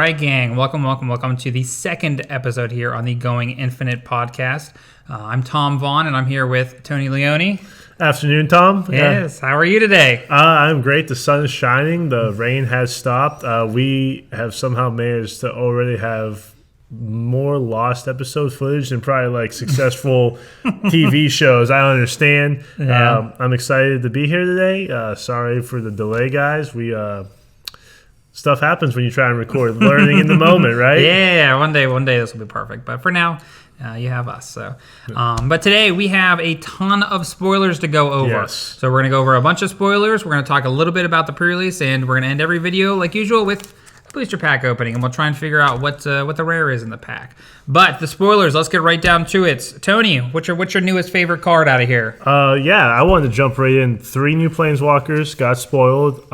right, gang. Welcome to the second episode here on the Going Infinite podcast. I'm Tom Vaughn, and I'm here with Tony Leone. Afternoon, Tom. Yes. How are you today? I'm great. The sun is shining. The rain has stopped. We have somehow managed to already have more lost episode footage than probably like successful TV shows. I don't understand. Yeah. I'm excited to be here today. Sorry for the delay, guys. Stuff happens when you try and record. Learning in the moment, right? Yeah. One day this will be perfect. But for now, you have us. So, but today we have a ton of spoilers to go over. Yes. So we're gonna go over a bunch of spoilers. We're gonna talk a little bit about the pre-release, and we're gonna end every video like usual with booster pack opening, and we'll try and figure out what the rare is in the pack. But the spoilers, let's get right down to it. Tony, what's your newest favorite card out of here? I wanted to jump right in. 3 new Planeswalkers got spoiled.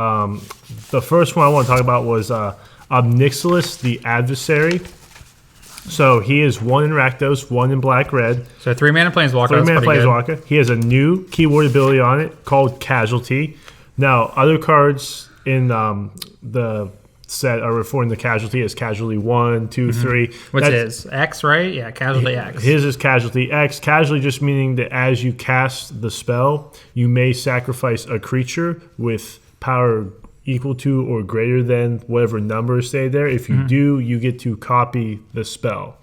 The first one I want to talk about was Obnixilis, the Adversary. So he is 1 in Rakdos, 1 in black-red. So 3-mana Planeswalker. 3-mana Planeswalker. Good. He has a new keyword ability on it called Casualty. Now, other cards in the set are referring to Casualty as Casualty 1, 2, 3. What's his? X, right? Yeah, Casualty X. His is Casualty X. Casualty just meaning that as you cast the spell, you may sacrifice a creature with power equal to or greater than whatever numbers stay there. If you do, you get to copy the spell.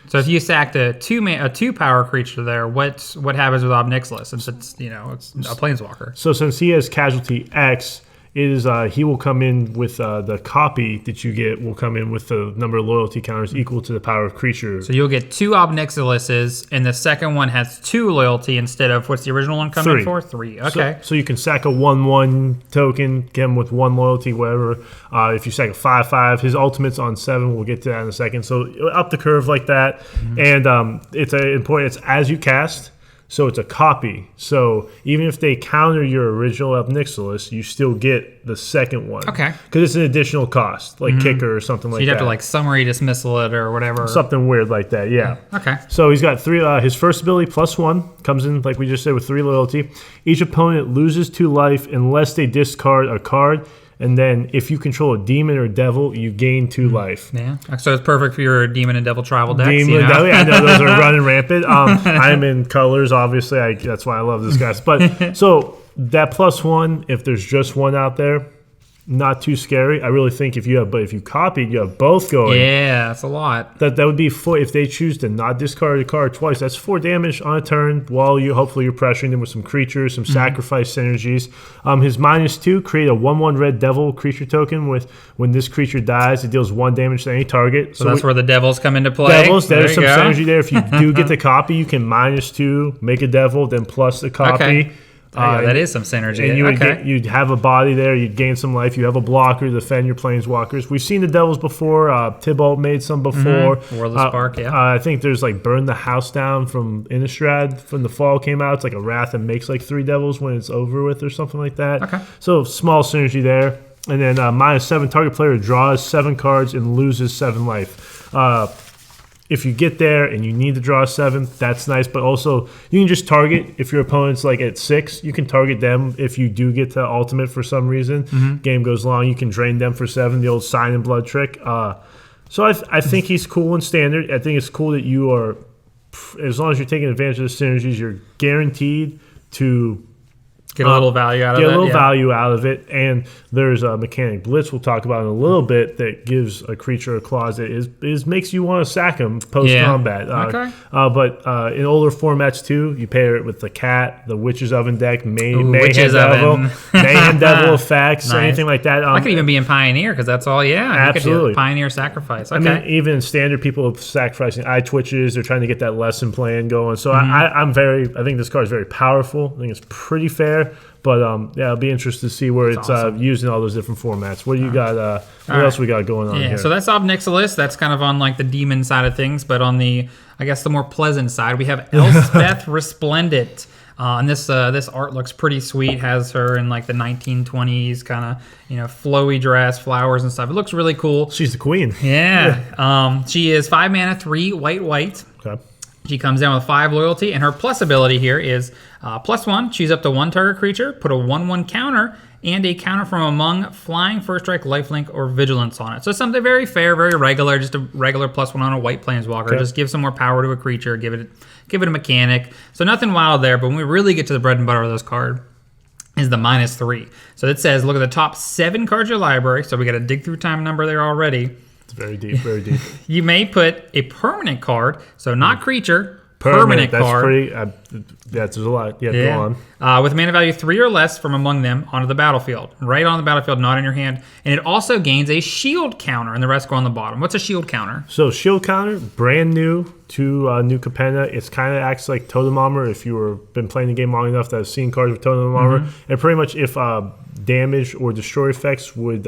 So if you sacked a 2-power creature there, what happens with Obnixilis, since it's a Planeswalker? So since he has Casualty X, it is he will come in with the copy that you get will come in with the number of loyalty counters equal to the power of creature. So you'll get 2 Obnixilises, and the second one has 2 loyalty instead of what's the original one coming 3. for? 3. Okay. So you can sack a 1/1 token, get him with 1 loyalty, whatever. If you sack a 5/5, his ultimate's on 7. We'll get to that in a second. So up the curve like that, and it's important. It's as you cast. So it's a copy. So even if they counter your original Obnixilis, you still get the second one. Okay. Because it's an additional cost, like kicker or something like that. So you'd have to like summary dismissal it or whatever. Something weird like that, yeah. Okay. So he's got 3. His first ability +1 comes in, like we just said, with 3 loyalty. Each opponent loses 2 life unless they discard a card. And then if you control a demon or devil, you gain 2 life. Yeah. So it's perfect for your demon and devil tribal decks. Demon and devil, I know those are running rampant. I'm in colors, obviously. That's why I love this guys. But so that +1, if there's just 1 out there, not too scary. I really think if you copied, you have both going. Yeah, that's a lot. That would be 4. If they choose to not discard a card twice, that's 4 damage on a turn. While hopefully you're pressuring them with some creatures, some sacrifice synergies. His -2, create a 1/1 red devil creature token with when this creature dies, it deals 1 damage to any target. So that's where the devils come into play. Devils, there's some synergy there. If you do get the copy, you can -2, make a devil, then plus the copy. Okay. That is some synergy. And you'd have a body there. You'd gain some life. You have a blocker to defend your Planeswalkers. We've seen the Devils before. Tybalt made some before. World of Spark, yeah. I think there's like Burn the House Down from Innistrad from the fall came out. It's like a Wrath that makes like 3 Devils when it's over with or something like that. Okay. So small synergy there. And then -7, target player draws 7 cards and loses 7 life. If you get there and you need to draw 7, that's nice. But also, you can just target if your opponent's like at 6. You can target them if you do get to ultimate for some reason. Game goes long, you can drain them for 7. The old Sign and Blood trick. So I think he's cool in standard. I think it's cool that you are, as long as you're taking advantage of the synergies, you're guaranteed to get a little value out of it. Value out of it. And there's a mechanic Blitz we'll talk about in a little bit that gives a creature a clause that makes you want to sack him post-combat. Okay. But in older formats too, you pair it with the Cat, the Witch's Oven deck, Mayhem Devil, Mayhem Devil effects, anything like that. I could even be in Pioneer because that's all, absolutely. Pioneer Sacrifice. Okay. I mean, even in standard, people are sacrificing eye twitches. They're trying to get that lesson plan going. So I think this card is very powerful. I think it's pretty fair. But I'll be interested to see where it's awesome. Used in all those different formats. What do you got? What else we got going on here? So that's Obnixilis. That's kind of on like the demon side of things. But on the, I guess, the more pleasant side, we have Elspeth Resplendent. And this art looks pretty sweet. Has her in like the 1920s kind of flowy dress, flowers and stuff. It looks really cool. She's the queen. Yeah. She is 5 mana, 3 white. Okay. She comes down with 5 loyalty, and her plus ability here is +1. Choose up to 1 target creature, put a 1/1 counter, and a counter from among flying, first strike, lifelink, or vigilance on it. So something very fair, very regular, just a regular +1 on a white planeswalker. Okay. Just give some more power to a creature, give it a mechanic. So nothing wild there, but when we really get to the bread and butter of this card is the -3. So it says, look at the top 7 cards of your library. So we got a dig through time number there already. It's very deep, very deep. You may put a permanent card, so not creature, permanent that's card. pretty. That's a lot. Yeah, go on. With mana value 3 or less from among them onto the battlefield. Right on the battlefield, not in your hand. And it also gains a shield counter, and the rest go on the bottom. What's a shield counter? So shield counter, brand new to new Capenna. It's kind of acts like Totem Armor if you were been playing the game long enough to have seen cards with Totem Armor. And pretty much if damage or destroy effects would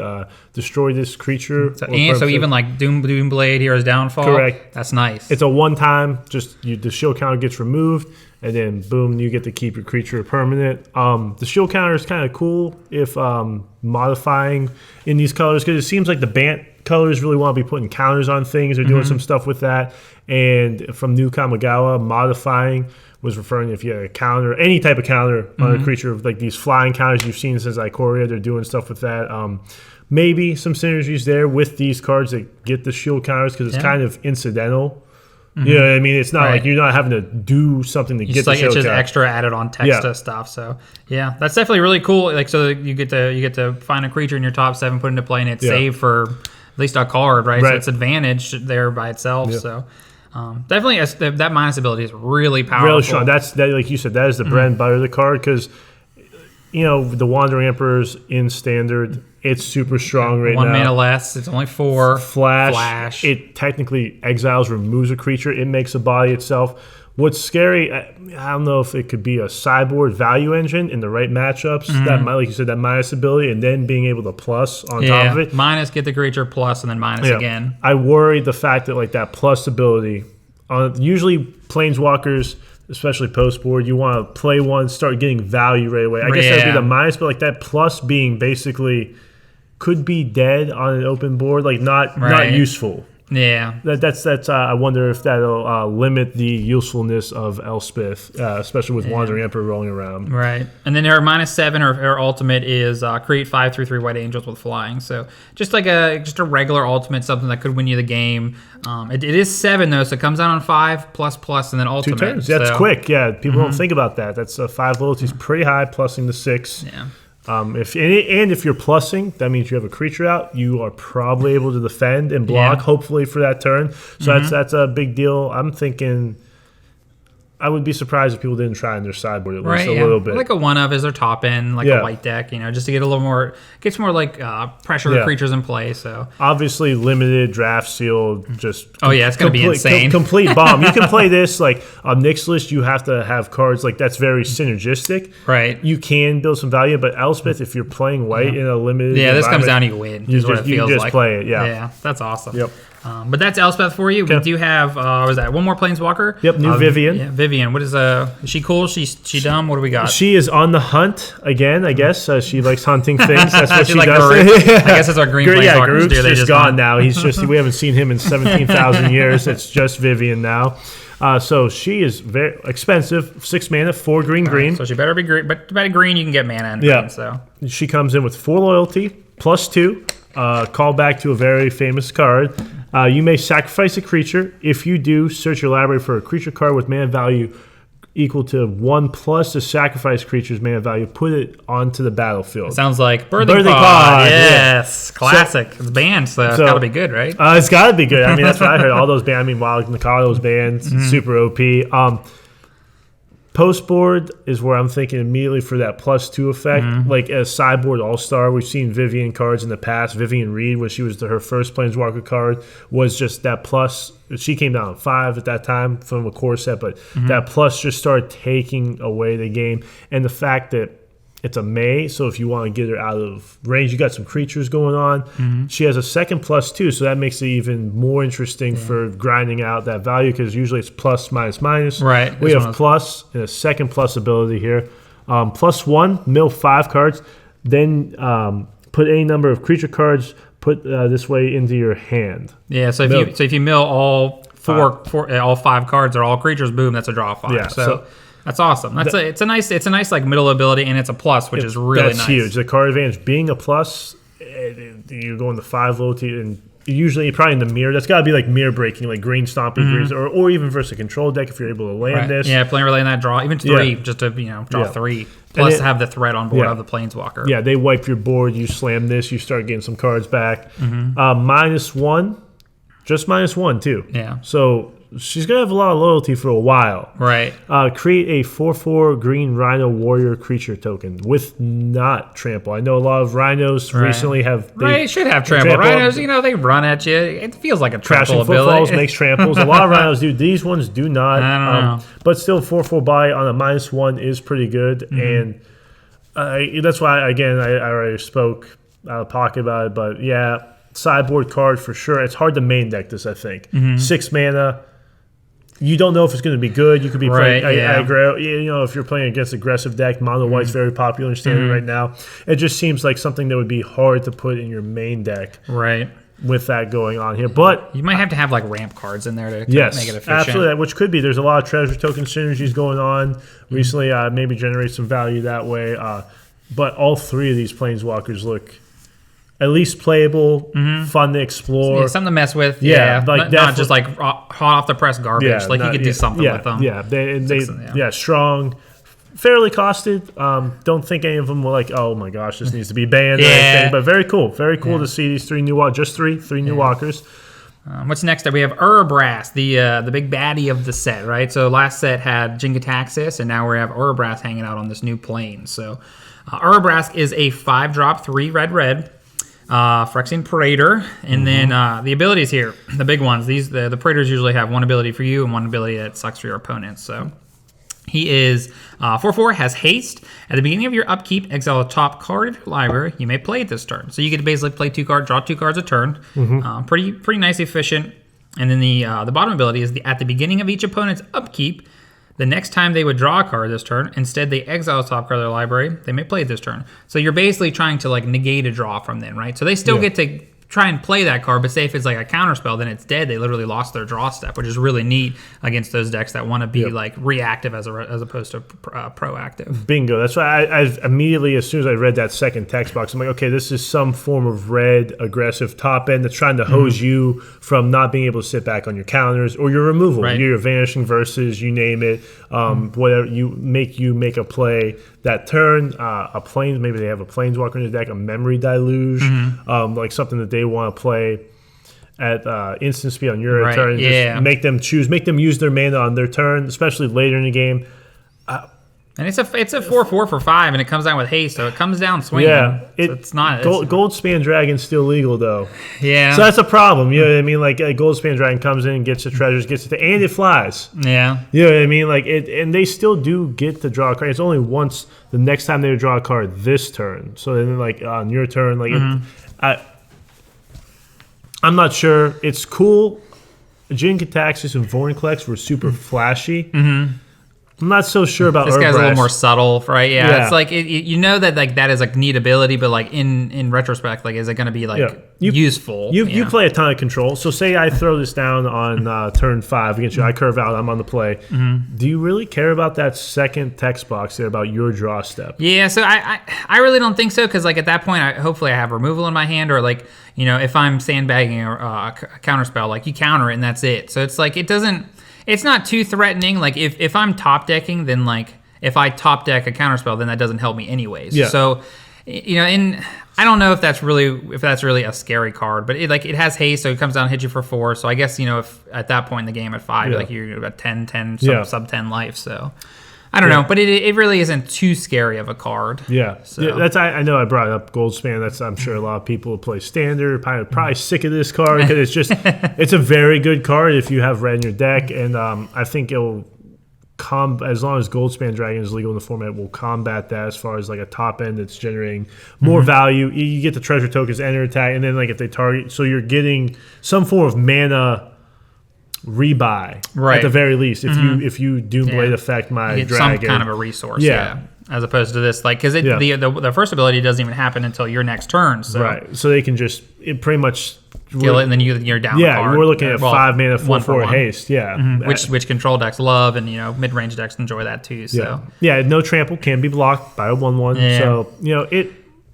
destroy this creature. So even like Doomblade, Hero's Downfall. Correct. That's nice. It's a one-time, just the shield counter gets removed, and then boom, you get to keep your creature permanent. The shield counter is kind of cool if modifying in these colors, because it seems like the Bant colors really want to be putting counters on things. They're doing some stuff with that. And from New Kamigawa, modifying was referring if you had a counter, any type of counter on a creature, like these flying counters you've seen since Ikoria, they're doing stuff with that. Maybe some synergies there with these cards that get the shield counters, because it's kind of incidental. You know what I mean? It's not like you're not having to do something to get the shield it's just counter. extra added on text stuff. So yeah, that's definitely really cool. Like, so you get to find a creature in your top 7, put into play, and it's saved for at least a card, right? So it's advantage there by itself. So definitely that minus ability is really powerful. Really strong. That, like you said, that is the bread and butter of the card, because the Wandering Emperor's in standard. It's super strong right now. 1 mana less. It's only 4. Flash. It technically exiles, removes a creature. It makes a body itself. What's scary, I don't know if it could be a sideboard value engine in the right matchups. That might, like you said, that minus ability, and then being able to plus on top of it. Minus, get the creature, plus, and then minus again. I worry the fact that like that plus ability, usually planeswalkers, especially post board, you want to play one, start getting value right away. I guess that would be the minus, but like that plus being basically could be dead on an open board, like not useful. Yeah, that's. I wonder if that'll limit the usefulness of Elspeth, especially with Wandering Emperor rolling around. Right, and then her -7, her ultimate is create 5/3/3 white angels with flying. So just a regular ultimate, something that could win you the game. It is 7 though, so it comes out on 5++, and then ultimate. 2 turns. That's quick. Yeah, people don't think about that. That's 5 loyalties, pretty high, plussing the 6. Yeah. If you're plussing, that means you have a creature out. You are probably able to defend and block, hopefully, for that turn. So that's a big deal. I'm thinking I would be surprised if people didn't try in their sideboard at least a little bit. Like a one-of is their top end, like a white deck, just to get a little more, get some more like pressure creatures in play. So obviously limited, draft sealed, just it's going to be insane. Complete bomb. You can play this like on Nick's list. You have to have cards like that's very synergistic. Right. You can build some value, but Elspeth, if you're playing white in a limited, this comes down to you win. You just play it. Yeah, that's awesome. Yep. But that's Elspeth for you. We do have one more Planeswalker. Yep, new Vivian. Yeah, Vivian. What is is she cool? She dumb? What do we got? She is on the hunt again, I guess. She likes hunting things. That's what she like does. I guess that's our green Planeswalkers. Group's just gone now. He's just we haven't seen him in 17,000 years. It's just Vivian now. So she is very expensive. 6 mana, 4 green. So she better be green. But by green, you can get mana in green. So she comes in with 4 loyalty, +2. Call back to a very famous card. You may sacrifice a creature. If you do, search your library for a creature card with mana value equal to 1 plus the sacrifice creature's mana value. Put it onto the battlefield. Sounds like Birthing Pod. Yes, classic. It's banned, so it's got to be good, right? It's got to be good. I mean, that's what I heard. All those banned. I mean, Wild Mikado's banned. Super OP. Post board is where I'm thinking immediately for that +2 effect. Like a sideboard all-star, we've seen Vivian cards in the past. Vivian Reed, when she was her first Planeswalker card, was just that plus. She came down 5 at that time from a core set, but that plus just started taking away the game. And the fact that it's a May, so if you want to get her out of range, you got some creatures going on. She has a second +2, so that makes it even more interesting for grinding out that value, because usually it's plus, minus, minus. Right. We have plus and a second plus ability here. +1, mill 5 cards. Then put any number of creature cards, put this way into your hand. Yeah, so if you mill all all 5 cards are all creatures. Boom, that's a draw 5. Yeah, so that's awesome. It's a nice like middle ability, and it's a plus, which is really nice. That's huge. The card advantage being a plus, you're going to 5 loyalty, and usually probably in the mirror. That's got to be like mirror breaking, like green stomping, or even versus a control deck if you're able to land this. Yeah, playing really in that draw, even 3, just to draw 3. Plus have the threat on board of the Planeswalker. Yeah, they wipe your board. You slam this, you start getting some cards back. -1, just -1 too. Yeah. So she's gonna have a lot of loyalty for a while. Right. Create a 4/4 green Rhino Warrior creature token with not trample. I know a lot of Rhinos recently have. They should have trample. Rhinos, they run at you. It feels like a trample ability. Crashing footfalls makes tramples. A lot of Rhinos do. These ones do not. I don't know. But still, 4/4 buy on a -1 is pretty good, and that's why again I already spoke out of pocket about it. But yeah, sideboard card for sure. It's hard to main deck this. I think 6 mana. You don't know if it's going to be good. You could be playing aggro. If you're playing against aggressive deck, mono white's very popular in standard right now. It just seems like something that would be hard to put in your main deck. Right. With that going on here, but you might have to have like ramp cards in there to make it efficient. Absolutely. Which could be. There's a lot of treasure token synergies going on recently. Maybe generate some value that way. But all 3 of these planeswalkers look at least playable, fun to explore. Yeah, something to mess with. Yeah, like not just like hot off the press garbage. Yeah, you could do something with them. Yeah, they strong, fairly costed. Don't think any of them were like, oh my gosh, this needs to be banned or anything. But very cool to see these 3 new walkers. Just three new walkers. What's next up? We have Urabrask, the big baddie of the set, right? So last set had Jin-Gitaxias, and now we have Urabrask hanging out on this new plane. So Urabrask is a 5-drop, 3 red. Phyrexian Praetor, and then the abilities here, the big ones. The Praetors usually have 1 ability for you and 1 ability that sucks for your opponents. So he is 4/4, has haste. At the beginning of your upkeep, exile a top card of your library. You may play it this turn. So you get to basically play 2 cards, draw 2 cards a turn. Pretty nice, efficient. And then the bottom ability is at the beginning of each opponent's upkeep. The next time they would draw a card this turn, instead they exile a top card of their library. They may play it this turn. So you're basically trying to like negate a draw from them, right? So they still get to try and play that card, but say if it's like a counterspell, then it's dead. They literally lost their draw step, which is really neat against those decks that want to be like reactive as opposed to proactive. Bingo. That's why I immediately, as soon as I read that second text box, I'm like, okay, this is some form of red aggressive top end that's trying to hose you from not being able to sit back on your counters or your removal. Right. Your vanishing versus, you name it, whatever you make a play that turn. Maybe they have a planeswalker in the deck, a memory deluge, like something that they want to play at instant speed on your turn. Just make them use their mana on their turn, especially later in the game. And it's a 4/4 for 5, and it comes down with haste, so it comes down swinging. Yeah, it's not Goldspan Dragon's still legal though. Yeah, so that's a problem. You know what I mean? Like a Goldspan Dragon comes in, gets the treasures, gets it, and it flies. Yeah, you know what I mean? Like it, and they still do get to draw a card. It's only once the next time they draw a card this turn. So then, like on your turn, like I'm not sure. It's cool. Jin-Gitaxias and Vorinclex were super flashy. I'm not so sure about this guy's a little more subtle, right? Yeah. It's like you know that is a neat ability, but like in retrospect, like is it going to be like useful? You play a ton of control. So say I throw this down on turn 5 against you. I curve out. I'm on the play. Do you really care about that second text box there about your draw step? Yeah. So I really don't think so, because like at that point, hopefully I have removal in my hand, or like if I'm sandbagging a counterspell, like you counter it and that's it. So it's like it's not too threatening. Like if I'm top decking, then like if I top deck a counterspell, then that doesn't help me anyways. Yeah. So and I don't know if that's really a scary card, but it has haste, so it comes down and hits you for 4. So I guess if at that point in the game at 5, like you're about 10, sub 10 life. So I don't know, but it really isn't too scary of a card. Yeah, so. That's I know I brought up Goldspan. I'm sure a lot of people who play Standard probably sick of this card because it's just it's a very good card if you have red in your deck, and I think it'll as long as Goldspan Dragon is legal in the format, will combat that as far as like a top end that's generating more value. You get the treasure tokens, enter attack, and then like if they target, so you're getting some form of mana rebuy at the very least. If you Doomblade affect my dragon, some kind of a resource. Yeah. as opposed to this, like, because the first ability doesn't even happen until your next turn. So. Right. So they can just pretty much kill it, and then you're down. Yeah, a card. we're looking at 5 mana, 4/4 haste. Yeah, which control decks love, and mid range decks enjoy that too. So no trample can be blocked by a 1/1. Yeah. So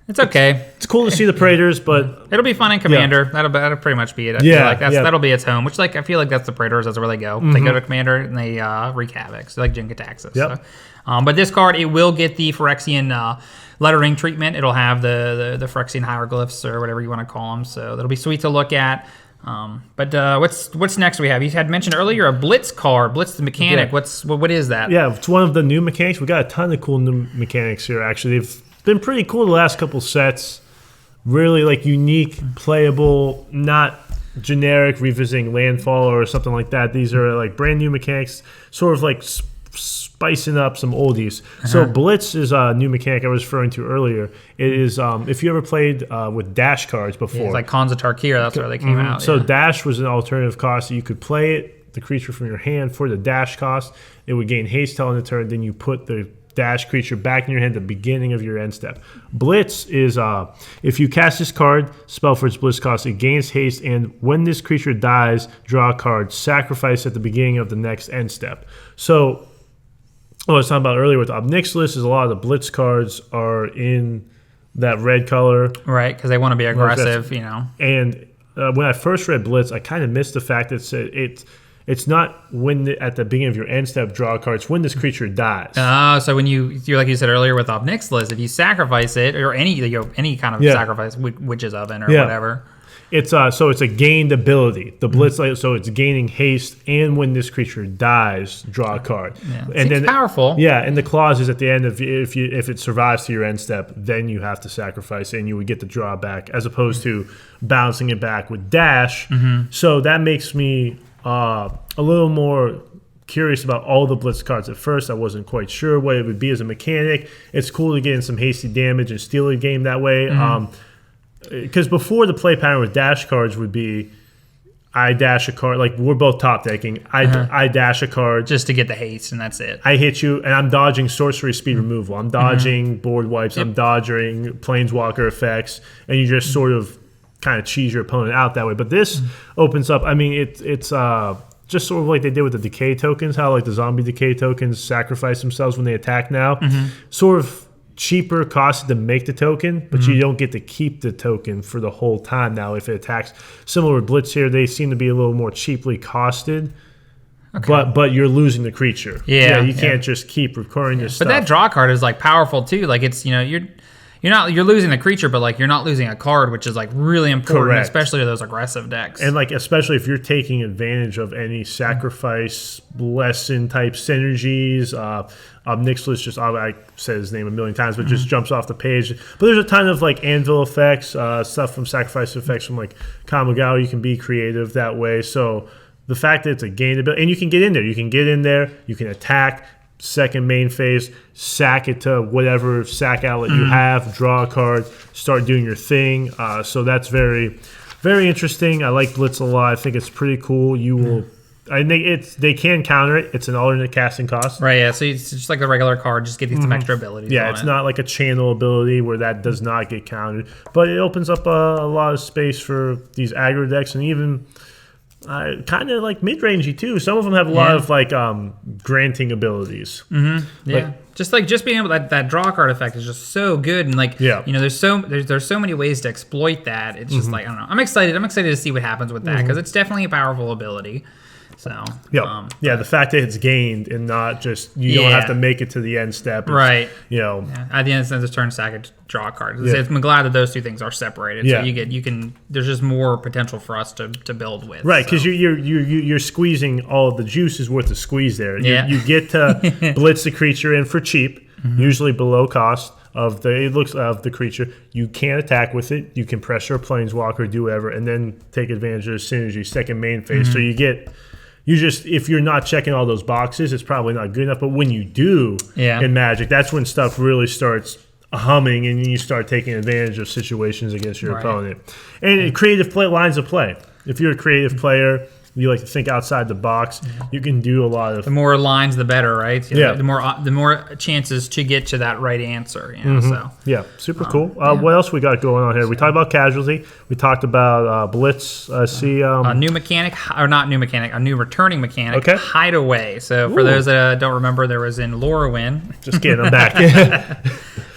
it's okay. It's cool to see the Praetors, but it'll be fun in Commander. That'll pretty much be it. I feel like that'll be its home. Which I feel like that's the Praetors. That's where they go. They go to Commander and they wreak havoc. So like Jin-Gitaxias. Yep. So, but this card, it will get the Phyrexian lettering treatment. It'll have the Phyrexian hieroglyphs or whatever you want to call them. So that'll be sweet to look at. But what's next we have? You had mentioned earlier a Blitz card, Blitz the mechanic. Yeah. What is that? Yeah, it's one of the new mechanics. We got a ton of cool new mechanics here. Actually, they've been pretty cool the last couple sets. Really like unique, playable, not generic revisiting landfall or something like that. These are like brand new mechanics, sort of like spicing up some oldies. So Blitz is a new mechanic I was referring to earlier. It is if you ever played with dash cards before. It's like Khans of Tarkir, that's where they came out. So dash was an alternative cost. So you could play it, the creature from your hand for the dash cost. It would gain haste till in the turn. Then you put the dash creature back in your hand at the beginning of your end step. Blitz is if you cast this card, spell for its blitz cost, it gains haste, and when this creature dies, draw a card, sacrifice at the beginning of the next end step. So what I was talking about earlier with Obnixilis is a lot of the blitz cards are in that red color. Right, because they want to be aggressive, And when I first read Blitz, I kind of missed the fact that it's not at the beginning of your end step draw a card. It's when this creature dies. So when you're like you said earlier with Obnixilis, if you sacrifice it or any kind of sacrifice, Witch's Oven or whatever. It's so it's a gained ability. The Blitz, so it's gaining haste, and when this creature dies, draw a card. Yeah. And then powerful. Yeah, and the clause is at the end of if it survives to your end step, then you have to sacrifice, and you would get the draw back, as opposed to bouncing it back with dash. So that makes me a little more curious about all the Blitz cards. At first, I wasn't quite sure what it would be as a mechanic. It's cool to get in some hasty damage and steal a game that way. Because before the play pattern with dash cards would be, I dash a card, like we're both top decking. I dash a card just to get the haste, and that's it. I hit you, and I'm dodging sorcery speed removal. I'm dodging board wipes. I'm dodging planeswalker effects, and you just sort of kind of cheese your opponent out that way. But this opens up. I mean, it's just sort of like they did with the decay tokens. How like the zombie decay tokens sacrifice themselves when they attack now. Sort of cheaper cost to make the token, but you don't get to keep the token for the whole time now if it attacks. Similar with Blitz here, they seem to be a little more cheaply costed. Okay. But you're losing the creature. You can't just keep recurring this stuff. But that draw card is like powerful too. Like it's you're losing the creature, but like you're not losing a card, which is like really important, especially to those aggressive decks. And like especially if you're taking advantage of any sacrifice lesson type synergies. Obnixilis just I said his name a million times, but just jumps off the page. But there's a ton of like anvil effects, stuff from sacrifice effects from like Kamigawa. You can be creative that way. So the fact that it's a gained ability, and you can get in there. You can attack. Second main phase, sack it to whatever sack outlet you have, draw a card, start doing your thing. So that's very, very interesting. I like Blitz a lot. I think it's pretty cool. I think they can counter it. It's an alternate casting cost. Right, yeah. So it's just like a regular card, just getting some extra abilities. Yeah, it's not like a channel ability where that does not get countered. But it opens up a lot of space for these aggro decks, and even kind of like mid-rangey too. Some of them have a lot of like granting abilities. Just being able that draw card effect is just so good, and like there's so many ways to exploit that. It's just like I don't know. I'm excited to see what happens with that because it's definitely a powerful ability. So the fact that it's gained and not just you don't have to make it to the end step. Right. At the end of the turn, sack it, draw a card. I'm glad that those two things are separated. So you can. There's just more potential for us to build with. Right, because you're squeezing all of the juices worth of squeeze there. You get to blitz the creature in for cheap, usually below cost of the creature. You can attack with it. You can pressure a planeswalker, do whatever, and then take advantage of the synergy second main phase. So you get. If you're not checking all those boxes, it's probably not good enough. But when you do in Magic, that's when stuff really starts humming and you start taking advantage of situations against your opponent. And creative lines of play. If you're a creative player, you like to think outside the box, you can do a lot of. The more lines, the better, right? Yeah. The more chances to get to that right answer. You know, so Yeah, super cool. What else we got going on here? We talked about Casualty. We talked about Blitz. I see. A new mechanic, or not new mechanic, a new returning mechanic, Okay. Hideaway. So for those that don't remember, there was in Lorwyn. Just kidding, I'm back.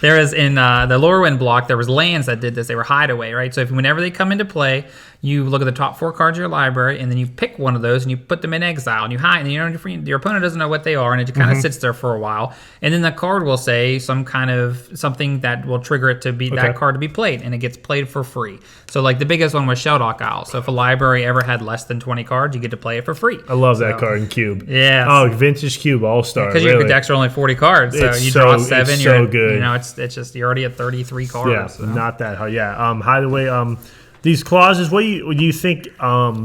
There is in the Lorwyn block, there was lands that did this. They were Hideaway, right? So whenever they come into play, you look at the top 4 cards of your library, and then you pick one of those and you put them in exile, and you hide, and your opponent doesn't know what they are, and it kind of sits there for a while, and then the card will say something that will trigger it to be that card to be played, and it gets played for free. So like the biggest one was Shelldock Isle. So if a library ever had less than 20 cards, you get to play it for free. I love that card in Cube. Yeah. Oh, Vintage Cube All-Star. Because your decks are only 40 cards, so you draw 7. It's so good. You know, it's just you're already at 33 cards. Yeah, so. not that hard. Yeah. Hideaway. These clauses. What do you think?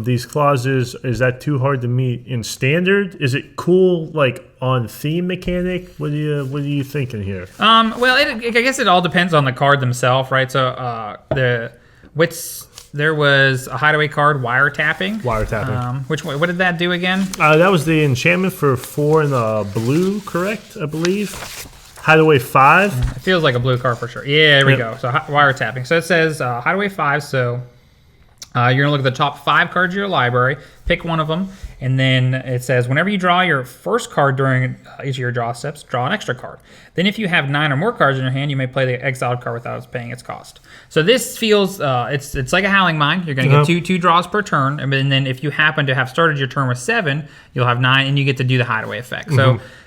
These clauses, is that too hard to meet in Standard? Is it cool, like on theme mechanic? What are you thinking here? Well, I guess it all depends on the card themselves, right? So there was a Hideaway card, Wiretapping. Wiretapping. What did that do again? That was the enchantment for 4 in the blue, correct? I believe. Hideaway 5. It feels like a blue card for sure. Yeah, there we go. So Wiretapping. So it says Hideaway 5. So you're going to look at the top 5 cards of your library, pick one of them, and then it says whenever you draw your first card during each of your draw steps, draw an extra card. Then if you have 9 or more cards in your hand, you may play the exiled card without paying its cost. So this feels, it's like a Howling Mine. You're going to get two draws per turn, and then if you happen to have started your turn with 7, you'll have 9, and you get to do the Hideaway effect.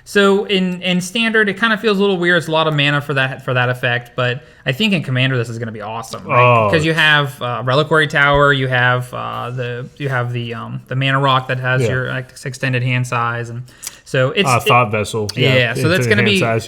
So in Standard, it kind of feels a little weird. It's a lot of mana for that effect, but I think in Commander this is going to be awesome, right? Because you have Reliquary Tower, you have the Mana Rock that has your extended hand size, and so it's Thought Vessel. Yeah, so that's going to be. Size,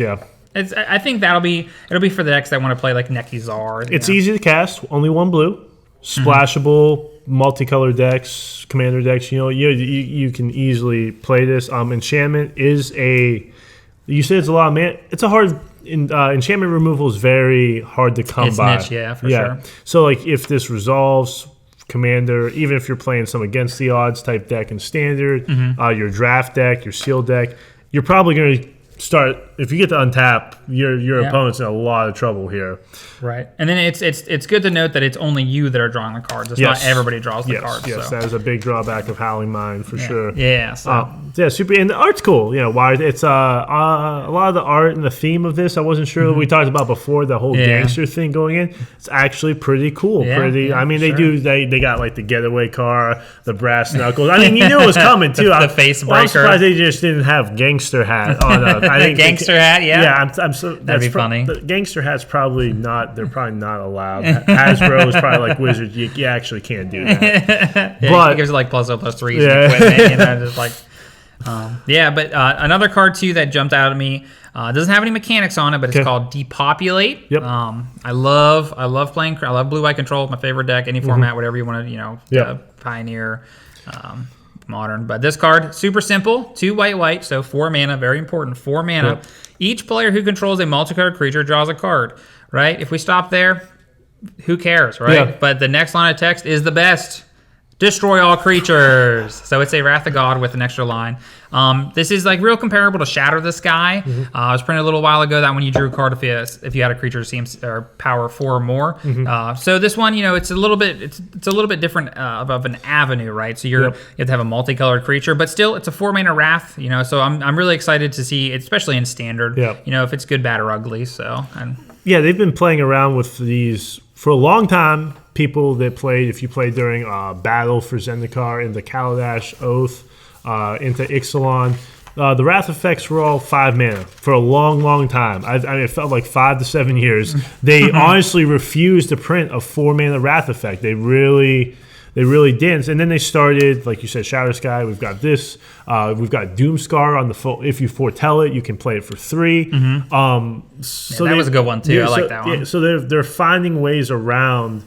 I think it'll be for the decks that want to play like Nekizar. It's easy to cast, only 1 blue, splashable, multicolored decks, commander decks. You know, you can easily play this. Enchantment is you said it's a lot of mana. It's a hard. Enchantment removal is very hard to come by. Niche, for sure. So like if this resolves, Commander, even if you're playing some against the odds type deck in Standard, your draft deck, your seal deck, you're probably going to start. If you get to untap, your opponent's in a lot of trouble here. Right, and then it's good to note that it's only you that are drawing the cards. It's not everybody draws the cards. Yes, so. that is a big drawback of Howling Mine for sure. Yeah, so. Super. And the art's cool. You know, why it's a lot of the art and the theme of this. I wasn't sure we talked about before the whole gangster thing going in. It's actually pretty cool. I mean, they got like the getaway car, the brass knuckles. I mean, you knew it was coming too. the face breaker. I'm surprised they just didn't have gangster hat on. I think gangster hat. Yeah. I'm so. That'd be funny. The gangster hat's probably not. They're probably not allowed. Hasbro is probably like Wizards. You actually can't do that. But it gives it like +0/+3 equipment. You know, just like. But another card too that jumped out at me doesn't have any mechanics on it, but it's called Depopulate. Yep. I love playing. I love blue-white control. It's my favorite deck. Any format, whatever you want to, Pioneer, Modern. But this card, super simple. 2 white, so 4 mana. Very important. 4 mana. Yep. Each player who controls a multicolored creature draws a card. Right. If we stop there, who cares, right? Yeah. But the next line of text is the best. Destroy all creatures. So it's a Wrath of God with an extra line. This is like real comparable to Shatter the Sky. It was printed a little while ago that when you drew a card if you had a creature CMC or power 4 or more. So this one, it's a little bit different of an avenue, right? So you have to have a multicolored creature, but still it's a 4 mana Wrath. So I'm really excited to see, especially in Standard. If it's good, bad, or ugly. So yeah, they've been playing around with these for a long time. People that played, if you played during Battle for Zendikar, into Kaladesh, Oath, into Ixalan, the Wrath effects were all 5 mana for a long, long time. I mean, it felt like 5 to 7 years. They honestly refused to print a 4 mana Wrath effect. They really didn't. And then they started, like you said, Shadow Sky. We've got this. We've got Doomscar on the full. If you foretell it, you can play it for 3. So that was a good one too. I like that one. Yeah, so they're finding ways around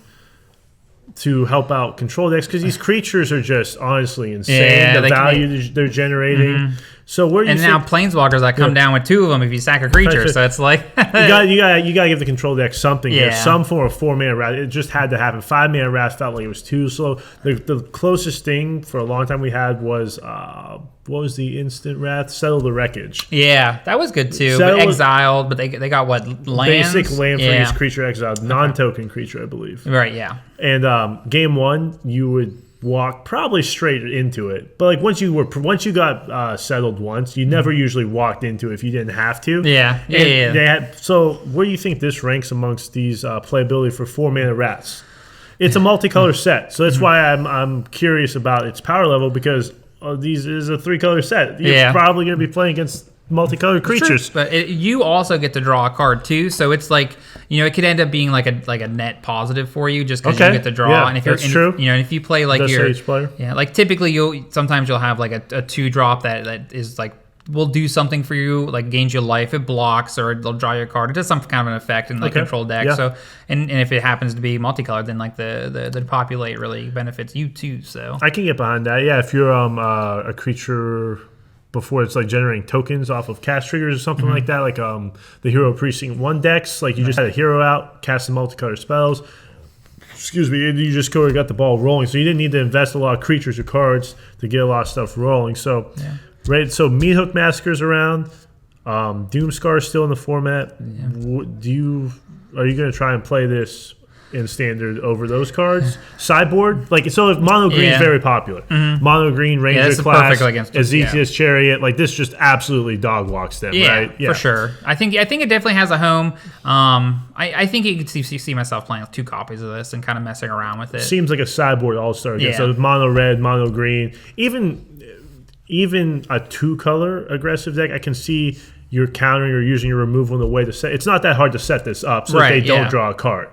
to help out control decks because these creatures are just honestly insane. The value they're generating. So where do you And now planeswalkers that come down with 2 of them if you sack a creature. So it's like you got to give the control deck something here, Yeah. some form of 4-mana wrath. It just had to happen. 5-mana wrath felt like it was too slow. The closest thing for a long time we had was what was the instant wrath? Settle the Wreckage. Yeah, that was good too. Settle- But exiled, but they got what, lands? Basic land for Yeah. each creature exiled, non-token creature, I believe. Right, yeah. And game 1, you would walk probably straight into it, but like once you got settled once, you never usually walked into it if you didn't have to. Yeah. So where do you think this ranks amongst these playability for 4-mana wraths? It's a multicolor set, so that's why I'm curious about its power level, because these is a 3-color set. You're probably going to be playing against multicolored creatures. True, but you also get to draw a card too, so it's like, it could end up being like a net positive for you just because you get to draw. Yeah, and if that's you're, true. And if you play like Does your say each player. Yeah, like typically sometimes you'll have like a 2-drop that is like will do something for you, like gains you life, it blocks, or they'll draw your card. It does some kind of an effect in like control deck. Yeah. So and if it happens to be multicolored, then like the populate really benefits you too. So I can get behind that. Yeah, if you're a creature before it's like generating tokens off of cast triggers or something like that, like the Hero Precinct 1 decks, like you just had a hero out, cast some multicolor spells, and you just got the ball rolling. So you didn't need to invest a lot of creatures or cards to get a lot of stuff rolling. So right, so Meat Hook Massacre's around, Doomscar is still in the format. Are you going to try and play this in standard over those cards? Sideboard, like, so if mono green is very popular, mono green Ranger class, Ezekiel's Chariot, like this just absolutely dog walks them, right? Yeah, for sure. I think it definitely has a home. I think you could see myself playing with 2 copies of this and kind of messing around with it. Seems like a sideboard all-star again. So mono red, mono green, even a 2-color aggressive deck, I can see you're countering or using your removal in the way to set. It's not that hard to set this up so that they don't draw a card.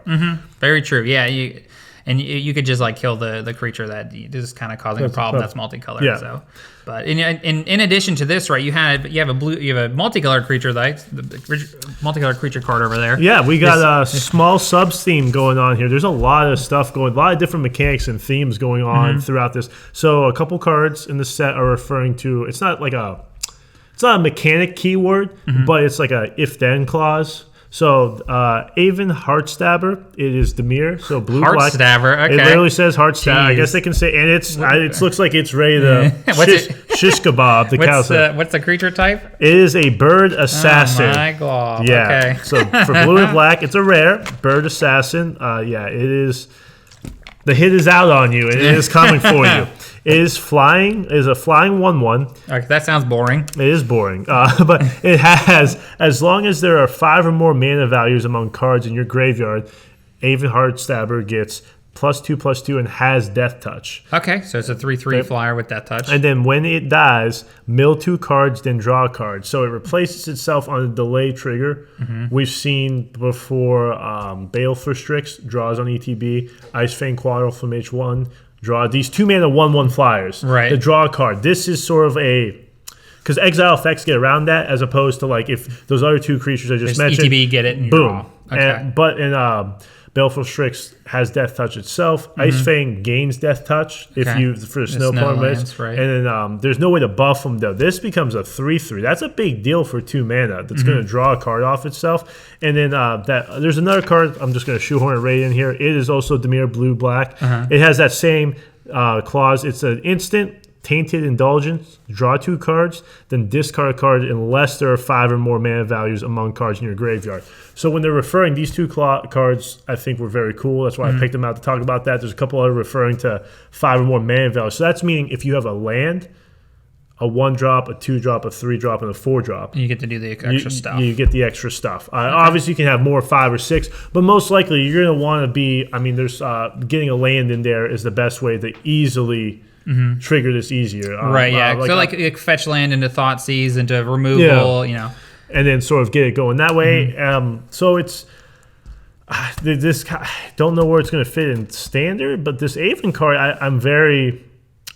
Very true. Yeah, you could just like kill the creature that is kind of causing a problem that's multicolored. Yeah. So, but in addition to this, right, you have a multicolored creature, like the multicolored creature card over there. Yeah, we got a small subs theme going on here. There's a lot of stuff a lot of different mechanics and themes going on throughout this. So a couple cards in the set are referring to. It's not a mechanic keyword, but it's like a if-then clause. So Aven Heartstabber, it is Dimir, so blue black. Heartstabber, okay. It literally says Heartstabber. I guess they can say, and it looks like it's ready to shish kebab the cow. What's the creature type? It is a bird assassin. Oh my god. Yeah. Okay. So for blue and black, it's a rare bird assassin. It is. The hit is out on you, and it is coming for you. It is flying. It is a flying 1/1. Okay, that sounds boring. It is boring, but it has, as long as there are 5 or more mana values among cards in your graveyard, Aven Heartstabber gets +2/+2 and has Death Touch. Okay, so it's a 3/3 flyer with Death Touch. And then when it dies, mill 2 cards, then draw a card. So it replaces itself on a delay trigger. We've seen before Baleful Strix draws on ETB, Ice Fang Quadrille from H1, draw these 2-mana 1/1 flyers. Right. To draw a card. This is sort of because exile effects get around that, as opposed to like if those other 2 creatures I just mentioned. ETB get it and you boom. draw. Okay. But in Baleful Strix has Death Touch itself. Ice Fang gains Death Touch for the snow lands, right. And then there's no way to buff them though. This becomes a 3/3. That's a big deal for 2 mana. That's going to draw a card off itself. And then there's another card. I'm just going to shoehorn it right in here. It is also Dimir blue black. It has that same clause. It's an instant. Tainted Indulgence, draw 2 cards, then discard a card unless there are 5 or more mana values among cards in your graveyard. So when they're referring these 2 cards, I think were very cool. That's why I picked them out to talk about that. There's a couple other referring to 5 or more mana values. So that's meaning if you have a land, a 1-drop, a 2-drop, a 3-drop, and a 4-drop. You get to do the extra stuff. You get the extra stuff. Obviously, you can have more 5 or 6, but most likely you're going to want to be. I mean, there's getting a land in there is the best way to easily trigger this easier. Right, yeah. So like fetch land into Thoughtseize, into removal, and then sort of get it going that way. So it's this. Don't know where it's going to fit in standard, but this Aven card, I'm very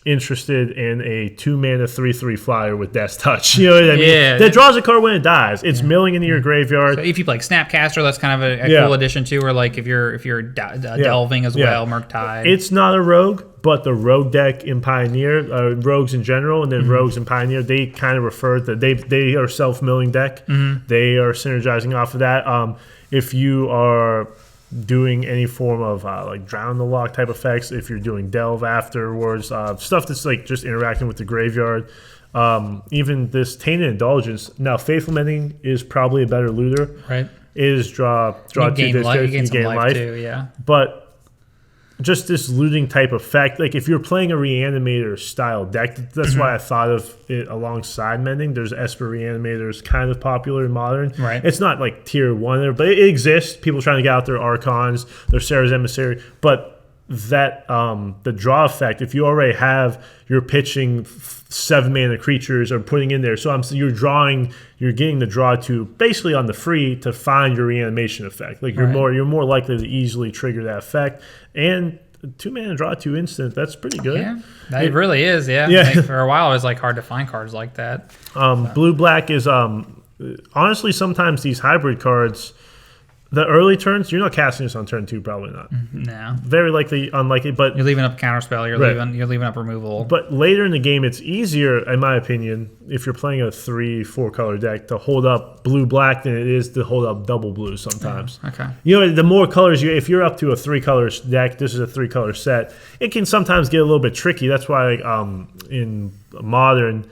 interested in a 2-mana 3/3 flyer with Death Touch. You know what I mean? Yeah. That draws a card when it dies. It's milling into your graveyard. So if you play like Snapcaster, that's kind of a cool addition too. Or like if you're delving as well, Murktide. It's not a rogue, but the rogue deck in Pioneer, rogues in general, and then rogues in Pioneer, they kind of refer to they are self-milling deck. They are synergizing off of that. If you are doing any form of like drown the lock type effects, if you're doing delve afterwards, stuff that's like just interacting with the graveyard, even this Tainted Indulgence. Now, Faithful Mending is probably a better looter. Right. Is draw you 2 gain life, discards, you gain some life too, yeah. But just this looting type effect, like if you're playing a Reanimator style deck, that's why I thought of it alongside Mending. There's Esper Reanimators kind of popular in Modern. Right. It's not like tier 1 there, but it exists. People trying to get out their Archons, their Sarah's Emissary. But that the draw effect, if you already have, you're pitching 7-mana creatures or putting in there. So you're getting the draw to basically on the free to find your reanimation effect. Like you're more likely to easily trigger that effect. And 2-mana draw 2 instant, that's pretty good. Yeah, it really is. Yeah. Like for a while, it was like hard to find cards like that. Blue black is honestly sometimes these hybrid cards. The early turns, you're not casting this on turn 2, probably not. No. Very likely, unlikely, but you're leaving up counterspell. You're leaving up removal. But later in the game, it's easier, in my opinion, if you're playing a 3-4 color deck, to hold up blue black than it is to hold up double blue sometimes. Okay. You know, the more colors if you're up to a 3 colors deck, this is a 3 color set. It can sometimes get a little bit tricky. That's why in Modern.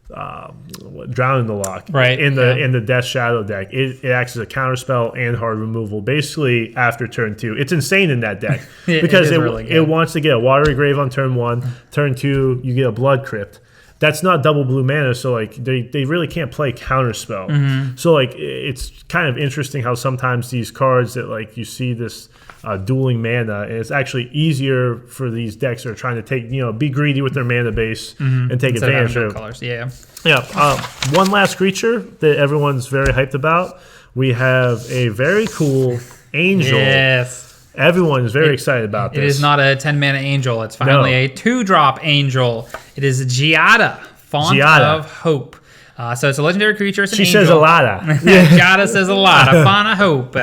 Drowning the Lock in the Death Shadow deck, it acts as a counterspell and hard removal basically after turn 2. It's insane in that deck because it wants to get a Watery Grave on turn 1, turn 2 you get a Blood Crypt. That's not double blue mana, so like they really can't play counterspell. So like it's kind of interesting how sometimes these cards that like you see this dueling mana, and it's actually easier for these decks that are trying to be greedy with their mana base and take advantage of colors. Yeah. One last creature that everyone's very hyped about. We have a very cool angel. Yes. Everyone is very excited about this. It is not a 10-mana angel. It's finally a 2-drop angel. It is Giada, Font of Hope. So it's a legendary creature. It's an angel. She says a lot. Giada says a lot. Font of Hope.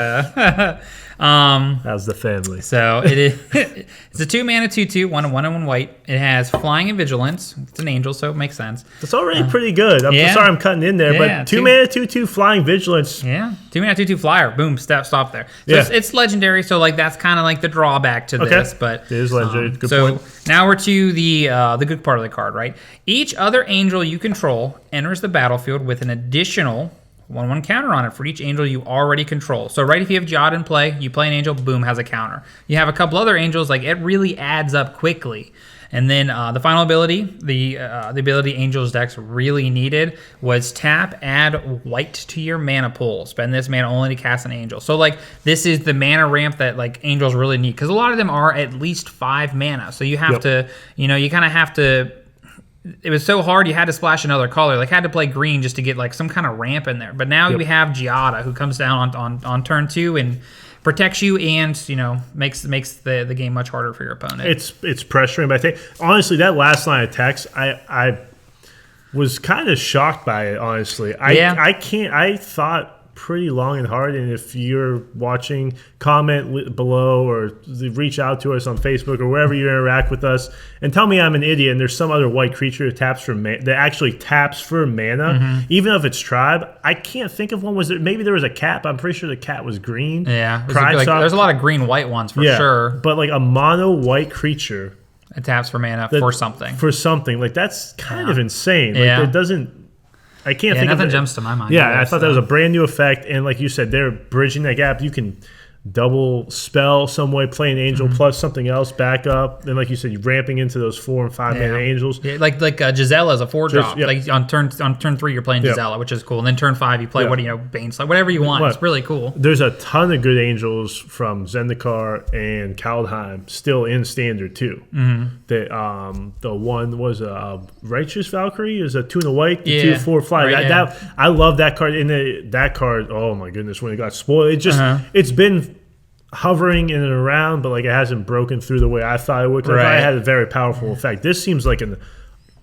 How's the family? So it is. It's a 2-mana 2/2, 1 and 1 white. It has flying and vigilance. It's an angel, so it makes sense. It's already pretty good. I'm sorry I'm cutting in there, but 2-mana 2/2 flying vigilance. Yeah, 2-mana 2/2 flyer. Boom, stop there. So it's legendary. So like that's kind of like the drawback to this, but it is legendary. Good point. So now we're to the good part of the card, right? Each other angel you control enters the battlefield with an additional 1/1 counter on it for each angel you already control. So right, if you have Jod in play, you play an angel, boom, has a counter. You have a couple other angels, like it really adds up quickly. And then the final ability, the ability Angels decks really needed was tap, add white to your mana pool. Spend this mana only to cast an angel. So like this is the mana ramp that like Angels really need, because a lot of them are at least 5 mana. So you have to, you kind of have to. It was so hard, you had to splash another color. Like, had to play green just to get like some kind of ramp in there. But now we have Giada, who comes down on turn 2 and protects you, and makes the game much harder for your opponent. It's pressuring, but I think honestly that last line of text, I was kind of shocked by it. Honestly, I thought pretty long and hard. And if you're watching, comment below or reach out to us on Facebook or wherever you interact with us and tell me I'm an idiot and there's some other white creature that actually taps for mana, even if it's tribe. I can't think of one. Maybe there was a cat? I'm pretty sure the cat was green. Yeah, there's a lot of green white ones for sure. But like a mono white creature, it taps for mana for something. For something like that's kind of insane. Like it doesn't. I can't think of it. Nothing jumps to my mind. Yeah, I thought that was a brand new effect, and like you said, they're bridging that gap. You can double spell some way, play an angel plus something else back up, and like you said, you're ramping into those 4 and 5 mana angels. Yeah, like Gisela is a 4-drop. Like on turn 3 you're playing Gisela, which is cool, and then turn 5 you play Baneslide, whatever you want. It's really cool. There's a ton of good angels from Zendikar and Kaldheim still in standard too. The one was a Righteous Valkyrie, is a 2 and a white, the 2/4 fly. I love that card. In that card, oh my goodness, when it got spoiled, it's been hovering in and around, but like it hasn't broken through the way I thought it would. I thought it had a very powerful effect. This seems like an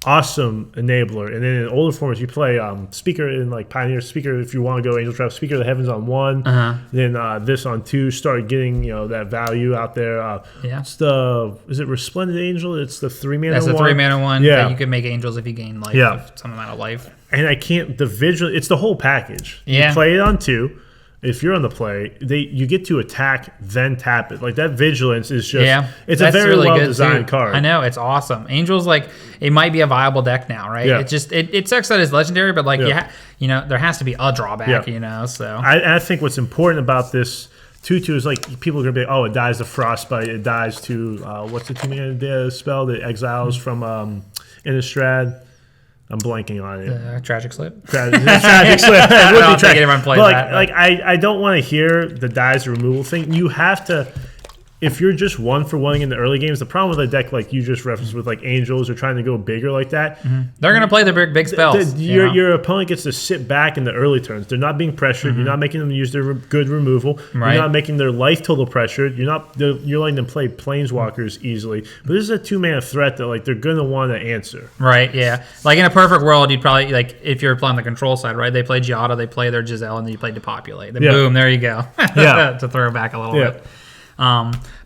awesome enabler. And then in older formats, you play Speaker in like Pioneer Speaker. If you want to go Angel Trap, Speaker of the Heavens on 1, then this on 2. Start getting that value out there. It's is it Resplendent Angel? It's the 3-mana. That's the 3-mana one. Yeah, you can make angels if you gain life. Some amount of life. And the vigil. It's the whole package. Yeah, you play it on 2. If you're on the play, you get to attack, then tap it. Like that vigilance is just it's a very really well-designed card. I know, it's awesome. Angel's like it might be a viable deck now, right? Yeah. It just it sucks that it's legendary, but like there has to be a drawback, so I think what's important about this 2/2 is like people are gonna be it dies to Frostbite, it dies to what's the 2-mana spell that exiles from Innistrad. I'm blanking on it. Tragic Slip. Tragic Slip. I don't think anyone plays that. Like I don't want to hear the dies removal thing. You have to. If you're just 1-for-1 in the early games, the problem with a deck like you just referenced with like Angels or trying to go bigger like that, they're going to play their big spells. Your opponent gets to sit back in the early turns. They're not being pressured. You're not making them use their good removal. You're not making their life total pressured. You're letting them play Planeswalkers easily. But this is a 2-mana threat that like they're going to want to answer. Right, yeah. Like in a perfect world, you'd probably, like if you're playing the control side, right? They play Giada, they play their Giselle, and then you play Depopulate. Then boom, there you go. To throw it back a little bit.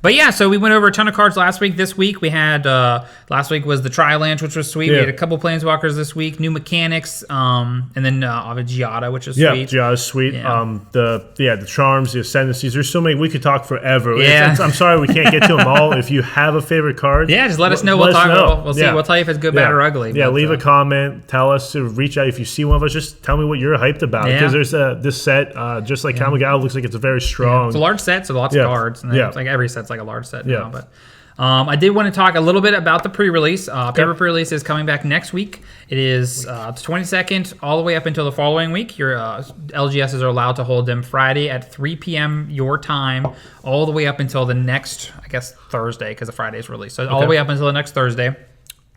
But yeah, so we went over a ton of cards last week. This week we had last week was the Tri-Lands, which was sweet. We had a couple Planeswalkers this week, new mechanics, and then Giada, which is sweet. Yeah, Giada's sweet. The charms, the ascendancies. There's so many we could talk forever. Yeah. I'm sorry we can't get to them all. If you have a favorite card, just let us know. We'll talk. We'll see. We'll tell you if it's good, bad, or ugly. Yeah, leave a comment. Tell us to reach out if you see one of us. Just tell me what you're hyped about because there's this set, just like Kamigawa, looks like it's a very strong. It's a large set, so lots of cards. And it's like every set's like a large set now. But I did want to talk a little bit about the pre-release. Paper pre-release is coming back next week. It is the 22nd all the way up until the following week. Your LGSs are allowed to hold them Friday at 3 p.m. your time, all the way up until the next, I guess, Thursday, because the Friday's release. So all the way up until the next Thursday.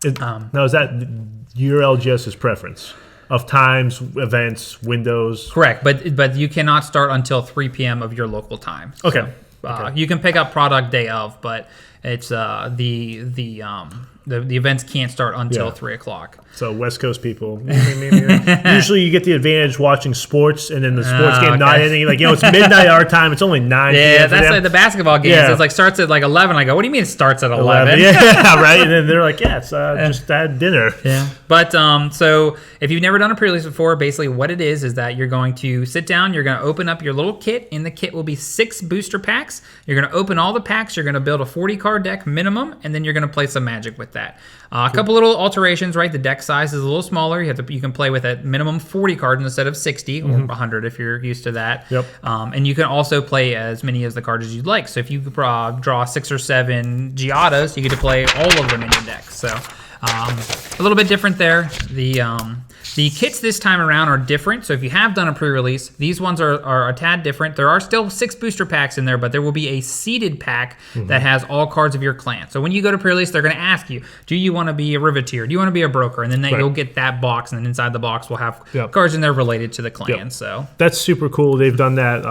Now, is that your LGS's preference? Of times, events, windows? Correct, but you cannot start until 3 p.m. of your local time. Okay. You can pick up product day of, but it's the events can't start until 3 o'clock. So West Coast people, usually you get the advantage watching sports, and then the sports game not ending. Like it's midnight our time. It's only 9. Yeah, that's like the basketball games. It's like starts at like 11. I go, what do you mean it starts at 11? Yeah, right. And then they're like, it's just at dinner. Yeah. But so if you've never done a pre-release before, basically what it is that you're going to sit down, you're going to open up your little kit. In the kit will be 6 booster packs. You're going to open all the packs. You're going to build a 40-card deck minimum, and then you're going to play some Magic with that. A couple little alterations, right? The deck size is a little smaller. You can play with a minimum 40 cards instead of 60 or 100 if you're used to that. Yep. And you can also play as many of the cards as you'd like. So if you draw 6 or 7 Giadas, you get to play all of them in your deck. So a little bit different there. The kits this time around are different. So if you have done a pre-release, these ones are a tad different. There are still 6 booster packs in there, but there will be a seeded pack that has all cards of your clan. So when you go to pre-release, they're going to ask you, do you want to be a Riveteer? Do you want to be a Broker? And then you'll get that box, and then inside the box will have cards in there related to the clan. So that's super cool. They've done that.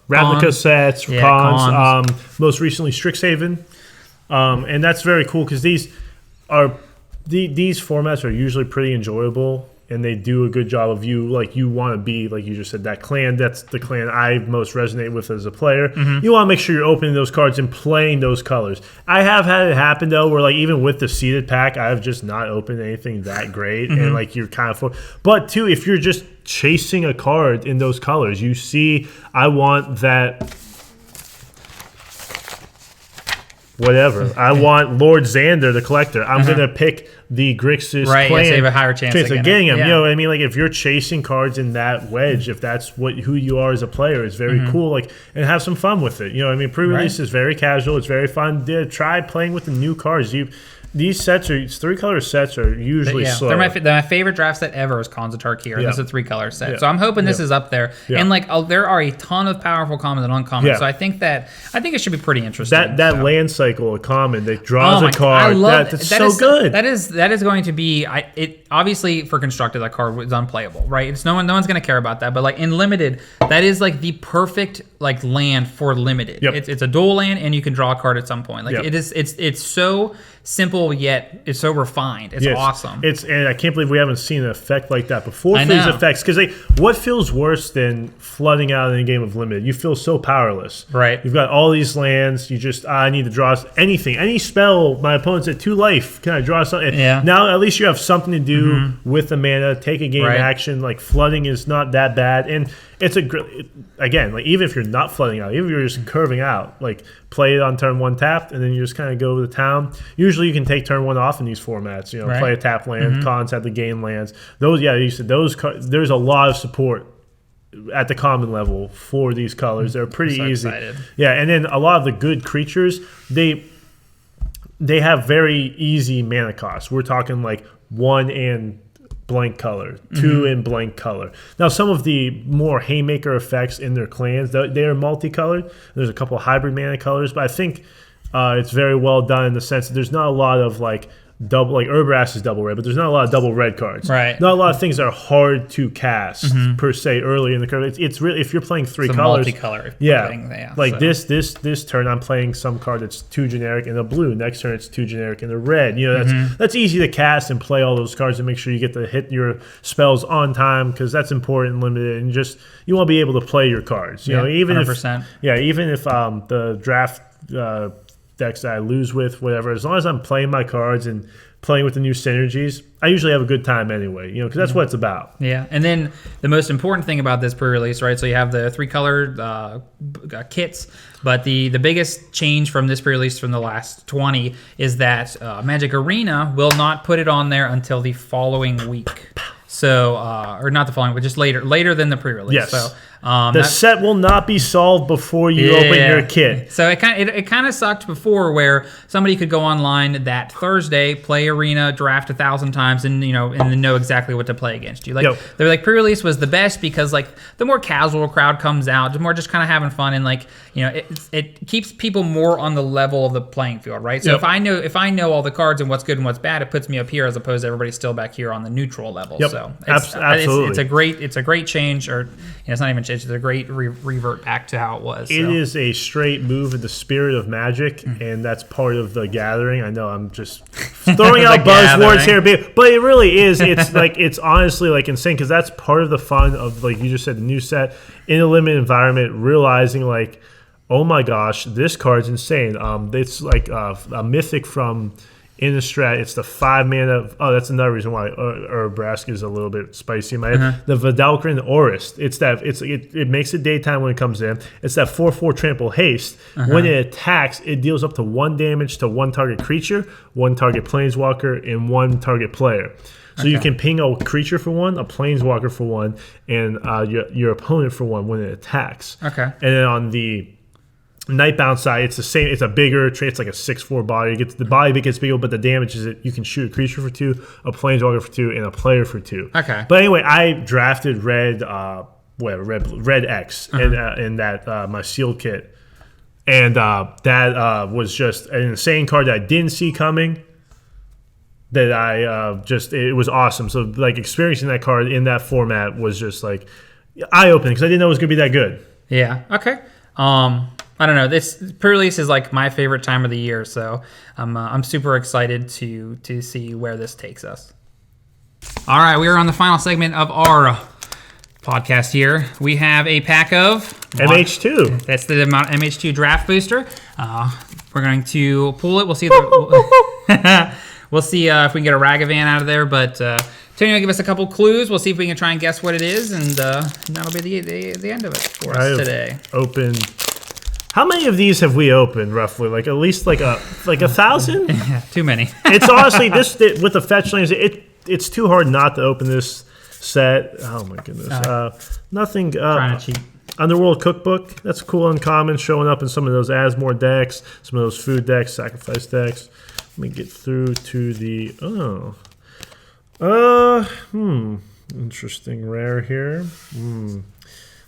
Ravnica sets, cons. Most recently Strixhaven. And that's very cool because these formats are usually pretty enjoyable. And they do a good job of you want to be, like you just said, that clan. That's the clan I most resonate with as a player. You want to make sure you're opening those cards and playing those colors. I have had it happen, though, where like even with the seeded pack, I've just not opened anything that great. And like you're kind of... But, too, if you're just chasing a card in those colors, you see, I want that... Whatever. I want Lord Xander, the collector. I'm going to pick the Grixis clan. So you have a higher chance of getting him. You know what I mean? Like if you're chasing cards in that wedge, if that's who you are as a player, it's very cool. Like and have some fun with it. You know what I mean? Pre-release is very casual. It's very fun. Try playing with the new cards. These sets are 3-color sets are usually slow. They're my favorite draft set ever is Khans of Tarkir. That's a 3-color set. So I'm hoping this is up there. And like there are a ton of powerful commons and uncommons. So I think it should be pretty interesting. That land cycle, a common that draws a card. I love that's so good. That is going to be obviously for constructed that card was unplayable, right? It's no one's gonna care about that. But like in limited, that is like the perfect like land for limited. Yep. It's a dual land, and you can draw a card at some point. Like Yep. it's so simple yet it's so refined. It's awesome. And I can't believe we haven't seen an effect like that before I for these know. effects. Because what feels worse than flooding out in a game of limited? You feel so powerless. Right. You've got all these lands. You just I need to draw anything, any spell. My opponent's at 2 life. Can I draw something? Yeah. Now at least you have something to do with the mana. Take a game Right. action. Like flooding is not that bad, and it's again, like even if you're not flooding out, even if you're just curving out, like play it on turn 1 tapped, and then you just kind of go to town. Usually you can take turn 1 off in these formats. You know, Right. play a tap land. Cons have the gain lands. Those, yeah, you said those. There's a lot of support at the common level for these colors. They're pretty So easy. excited. Yeah, and then a lot of the good creatures, they have very easy mana costs. We're talking like 1 and blank color, 2 and blank color. Now, some of the more haymaker effects in their clans, they are multicolored. There's a couple of hybrid mana colors, but I think it's very well done in the sense that there's not a lot of like double, like Urbrass is double red, but there's not a lot of double red cards. Right. Not a lot of things that are hard to cast per se early in the curve. It's really, if you're playing 3 It's a colors, multicolor yeah, thing, yeah, like so. this turn I'm playing some card that's 2 generic and a blue. Next turn it's 2 generic and a red. You know, that's easy to cast and play all those cards and make sure you get to hit your spells on time, because that's important and limited, and just you want to be able to play your cards. You know, even 100%. even if the draft decks that I lose with, whatever, as long as I'm playing my cards and playing with the new synergies, I usually have a good time anyway, you know, because that's what it's about. Yeah, and then the most important thing about this pre-release, right? So you have the 3-colored kits, but the biggest change from this pre-release from the last 20 is that Magic Arena will not put it on there until the following week. So, or not the following, but just later than the pre-release. Yes. So, The set will not be solved before you open your kit. So it kind of sucked before, where somebody could go online that Thursday, play Arena, draft 1,000 times, and then know exactly what to play against you. Like they're like pre-release was the best because like the more casual crowd comes out, the more just kind of having fun, and like it keeps people more on the level of the playing field, right? So if I know all the cards and what's good and what's bad, it puts me up here as opposed to everybody still back here on the neutral level. So absolutely, it's a great change, or it's not even change. It's a great revert back to how it was. It is a straight move in the spirit of Magic, and that's part of the gathering. I know I'm just throwing out buzzwords here, but it really is. It's like it's honestly like insane, because that's part of the fun of, like you just said, the new set in a limited environment, realizing like, oh my gosh, this card's insane. It's like a mythic from Innistrad. It's the 5 mana. Oh, that's another reason why Urbrask is a little bit spicy in my head. The Vidalcrin Orist. It makes it daytime when it comes in. It's that 4/4 trample haste. When it attacks, it deals up to 1 damage to 1 target creature, 1 target planeswalker, and 1 target player. So you can ping a creature for 1, a planeswalker for 1, and your opponent for 1 when it attacks. Okay. And then on the Nightbound side, it's the same. It's a bigger trait. It's like a 6/4 body. The body gets bigger, but the damage is that you can shoot a creature for 2, a planeswalker for 2, and a player for 2. Okay. But anyway, I drafted red X in that my sealed kit, and that was just an insane card that I didn't see coming. That it was awesome. So like experiencing that card in that format was just like eye opening, because I didn't know it was gonna be that good. Yeah. Okay. I don't know. This pre-release is like my favorite time of the year, so I'm super excited to see where this takes us. All right, we are on the final segment of our podcast here. We have a pack of MH2. That's the MH2 draft booster. We're going to pull it. We'll see. We'll see if we can get a Ragavan out of there, but Tony will give us a couple clues. We'll see if we can try and guess what it is, and that'll be the end of it for us today. Open. How many of these have we opened roughly? Like at least like 1,000? Yeah, too many. It's honestly with the fetch lanes. It's too hard not to open this set. Oh my goodness. Nothing. Trying to cheat. Underworld Cookbook. That's cool uncommon, showing up in some of those Asmore decks, some of those food decks, sacrifice decks. Let me get through to the interesting rare here.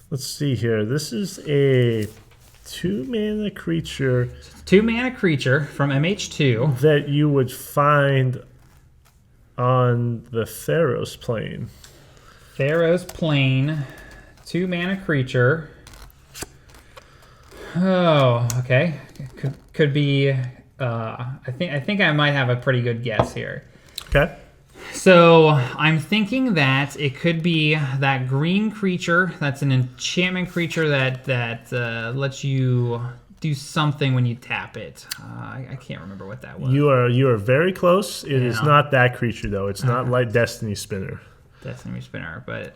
Let's see here. This is a 2-mana creature. 2-mana creature from MH2 that you would find on the Theros plane. Theros plane, 2-mana creature. Oh, okay. Could be. I think I might have a pretty good guess here. Okay. So I'm thinking that it could be that green creature. That's an enchantment creature that lets you do something when you tap it. I can't remember what that was. You are very close. It is not that creature though. It's not like Destiny Spinner. Destiny Spinner, but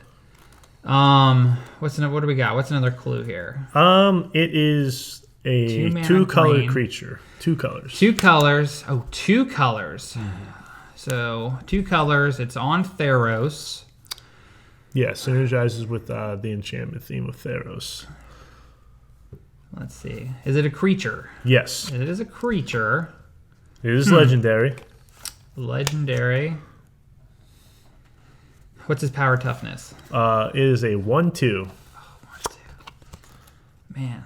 what do we got? What's another clue here? It is a 2-color creature. 2 colors. 2 colors. Oh, 2 colors. So 2 colors. It's on Theros. Yeah, synergizes with the enchantment theme of Theros. Let's see. Is it a creature? Yes. It is a creature. It is legendary. Legendary. What's his power toughness? It is a 1/2. Oh, 1/2. Man.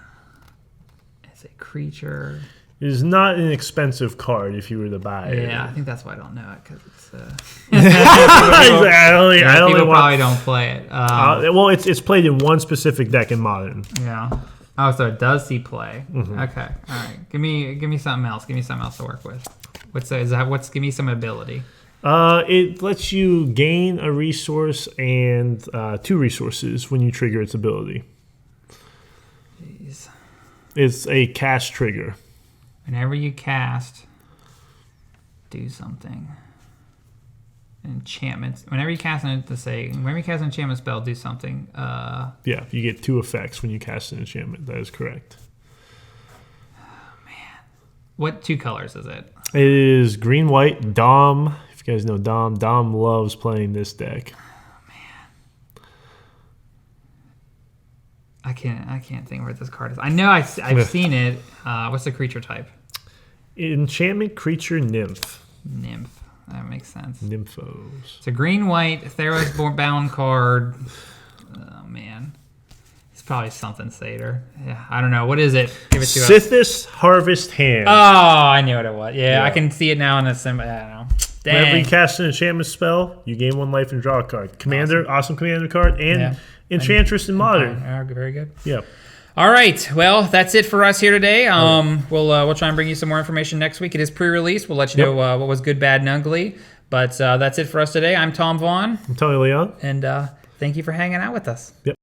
It's a creature. It is not an expensive card if you were to buy it. Yeah, I think that's why I don't know it, because it's... people probably don't play it. Well, it's played in one specific deck in Modern. Yeah. Oh, so it does see play. Okay. All right. Give me something else. Give me something else to work with. Give me some ability. It lets you gain a resource and 2 resources when you trigger its ability. Jeez. It's a cast trigger. Whenever you cast, do something. Enchantments. Whenever you cast an enchantment spell, do something. Yeah, you get 2 effects when you cast an enchantment. That is correct. Oh, man. What 2 colors is it? It is green, white, Dom. If you guys know Dom loves playing this deck. Oh, man. I can't think where this card is. I know I've seen it. What's the creature type? Enchantment creature nymph. Nymph. That makes sense. Nymphos. It's a green-white Theros bound card. Oh, man. It's probably something Satyr. Yeah, I don't know. What is it? Give it to us. Sithis Harvest Hand. Oh, I knew what it was. Yeah, I can see it now in the symbol. I don't know. Dang. Whenever you cast an enchantment spell, you gain 1 life and draw a card. Commander, awesome commander card, and Enchantress in Modern. Very good. Yep. All right. Well, that's it for us here today. We'll try and bring you some more information next week. It is pre-release. We'll let you know what was good, bad, and ugly. But that's it for us today. I'm Tom Vaughn. I'm Tony Leon. And thank you for hanging out with us. Yep.